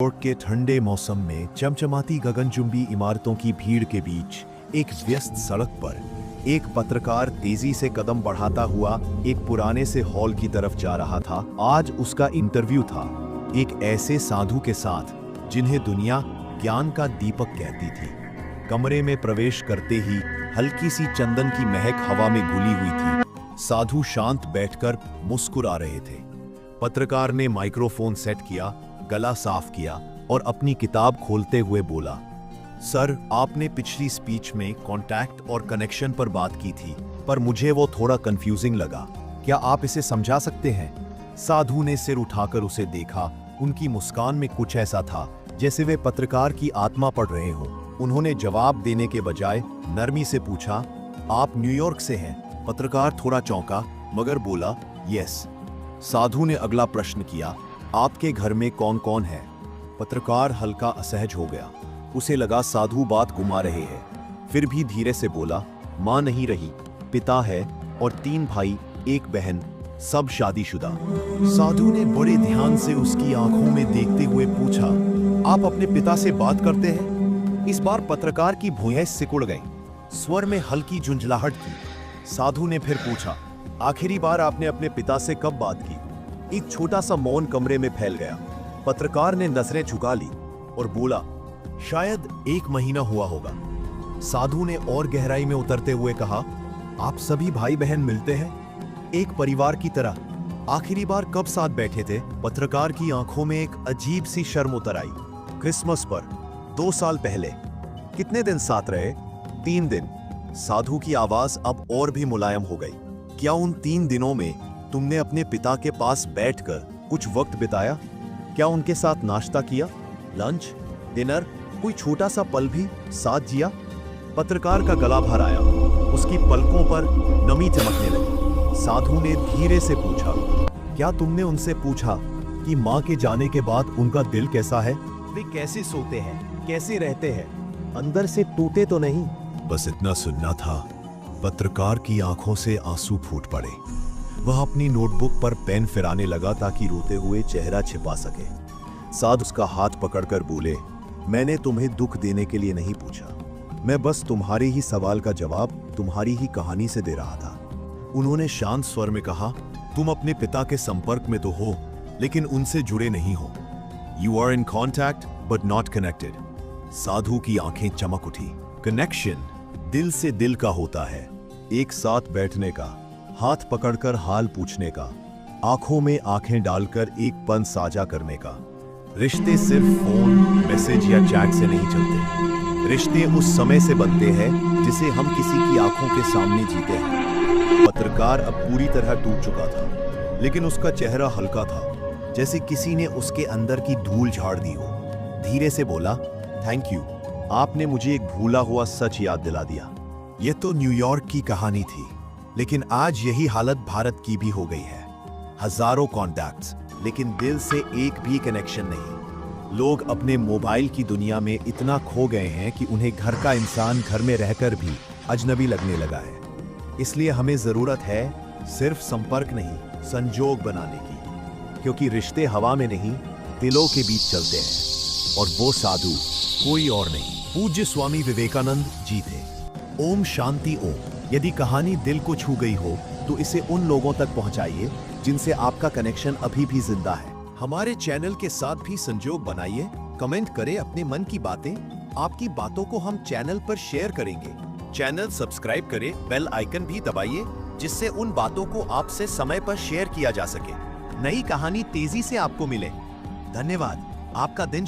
New York के ठंडे मौसम में चमचमाती गगनचुंबी इमारतों की भीड़ के बीच एक व्यस्त सड़क पर एक पत्रकार तेजी से कदम बढ़ाता हुआ एक पुराने से हॉल की तरफ जा रहा था। आज उसका इंटरव्यू था एक ऐसे साधु के साथ जिन्हें दुनिया ज्ञान का दीपक कहती थी। कमरे में प्रवेश करते ही हल्की सी चंदन की महक हवा में घुली हुई थी। साधु शांत बैठकर मुस्कुरा रहे थे। पत्रकार ने माइक्रोफोन सेट किया, गला साफ किया और अपनी किताब खोलते हुए बोला, सर, आपने पिछली स्पीच में कांटेक्ट और कनेक्शन पर बात की थी, पर मुझे वो थोड़ा कंफ्यूजिंग लगा। क्या आप इसे समझा सकते हैं? साधु ने सिर उठाकर उसे देखा। उनकी मुस्कान में कुछ ऐसा था जैसे वे पत्रकार की आत्मा पढ़ रहे हों। उन्होंने जवाब देने के बजाय नरमी से पूछा, आप न्यूयॉर्क से हैं? पत्रकार थोड़ा चौंका मगर बोला, यस। साधु ने अगला प्रश्न किया, आपके घर में कौन कौन है? पत्रकार हल्का असहज हो गया। उसे लगा साधु बात घुमा रहे हैं। फिर भी धीरे से बोला, मां नहीं रही, पिता है और 3 भाई, 1 बहन, सब शादीशुदा। साधु ने बड़े ध्यान से उसकी आंखों में देखते हुए पूछा, आप अपने पिता से बात करते हैं? इस बार पत्रकार की भुएं सिकुड़ गई। स्वर में हल्की झुंझलाहट थी। साधु ने फिर पूछा, आखिरी बार आपने अपने पिता से कब बात की? एक छोटा सा मौन कमरे में फैल गया। पत्रकार ने नजरें झुका ली और बोला, शायद 1 महीना हुआ होगा। साधु ने और गहराई में उतरते हुए कहा, आप सभी भाई बहन मिलते हैं एक परिवार की तरह? आखिरी बार कब साथ बैठे थे? पत्रकार की आंखों में एक अजीब सी शर्म उतर आई। क्रिसमस पर 2 साल पहले। कितने दिन साथ रहे? 3 दिन। साधु की आवाज अब और भी मुलायम हो गई। क्या उन 3 दिनों में तुमने अपने पिता के पास बैठकर कुछ वक्त बिताया? क्या उनके साथ नाश्ता किया, लंच, डिनर, कोई छोटा सा पल भी साथ जिया? पत्रकार का गला भर आया। उसकी पलकों पर नमी चमकने लगी। साधु ने धीरे से पूछा, क्या तुमने उनसे पूछा कि मां के जाने के बाद उनका दिल कैसा है? वे कैसे सोते हैं, कैसे रहते हैं, अंदर से टूटे तो नहीं? बस इतना सुनना था। पत्रकार की आंखों से आंसू फूट पड़े। वह अपनी नोटबुक पर पेन फिराने लगा ताकि रोते हुए चेहरा छिपा सके। साधु उसका हाथ पकड़कर बोले, मैंने तुम्हें दुख देने के लिए नहीं पूछा, मैं बस तुम्हारे ही सवाल का जवाब तुम्हारी ही कहानी से दे रहा था। उन्होंने शांत स्वर में कहा, तुम अपने पिता के संपर्क में तो हो लेकिन उनसे जुड़े नहीं हो। You are in contact but not connected. साधु की आंखें चमक उठी। कनेक्शन दिल से दिल का होता है, एक साथ बैठने का, हाथ पकड़कर हाल पूछने का, आंखों में आंखें डालकर एक पल साझा करने का। रिश्ते सिर्फ फोन, मैसेज या चैट से नहीं चलते। रिश्ते उस समय से बनते हैं जिसे हम किसी की आंखों के सामने जीते हैं। पत्रकार अब पूरी तरह टूट चुका था, लेकिन उसका चेहरा हल्का था, जैसे किसी ने उसके अंदर की धूल झाड़ दी हो। धीरे से बोला, थैंक यू, आपने मुझे एक भूला हुआ सच याद दिला दिया। यह तो न्यूयॉर्क की कहानी थी, लेकिन आज यही हालत भारत की भी हो गई है। हजारों कॉन्टैक्ट्स, लेकिन दिल से एक भी कनेक्शन नहीं। लोग अपने मोबाइल की दुनिया में इतना खो गए हैं कि उन्हें घर का इंसान घर में रहकर भी अजनबी लगने लगा है। इसलिए हमें जरूरत है सिर्फ संपर्क नहीं, संजोग बनाने की, क्योंकि रिश्ते हवा में नहीं, दिलों के बीच चलते हैं। और वो साधु कोई और नहीं, पूज्य स्वामी विवेकानंद जी थे। ओम शांति ओम। यदि कहानी दिल को छू गई हो तो इसे उन लोगों तक पहुंचाइए जिनसे आपका कनेक्शन अभी भी जिंदा है। हमारे चैनल के साथ भी संजोग बनाइए। कमेंट करें अपने मन की बातें। आपकी बातों को हम चैनल पर शेयर करेंगे। चैनल सब्सक्राइब करें, बेल आइकन भी दबाइए, जिससे उन बातों को आपसे समय पर शेयर किया जा सके। नई कहानी तेजी से आपको मिले। धन्यवाद। आपका दिन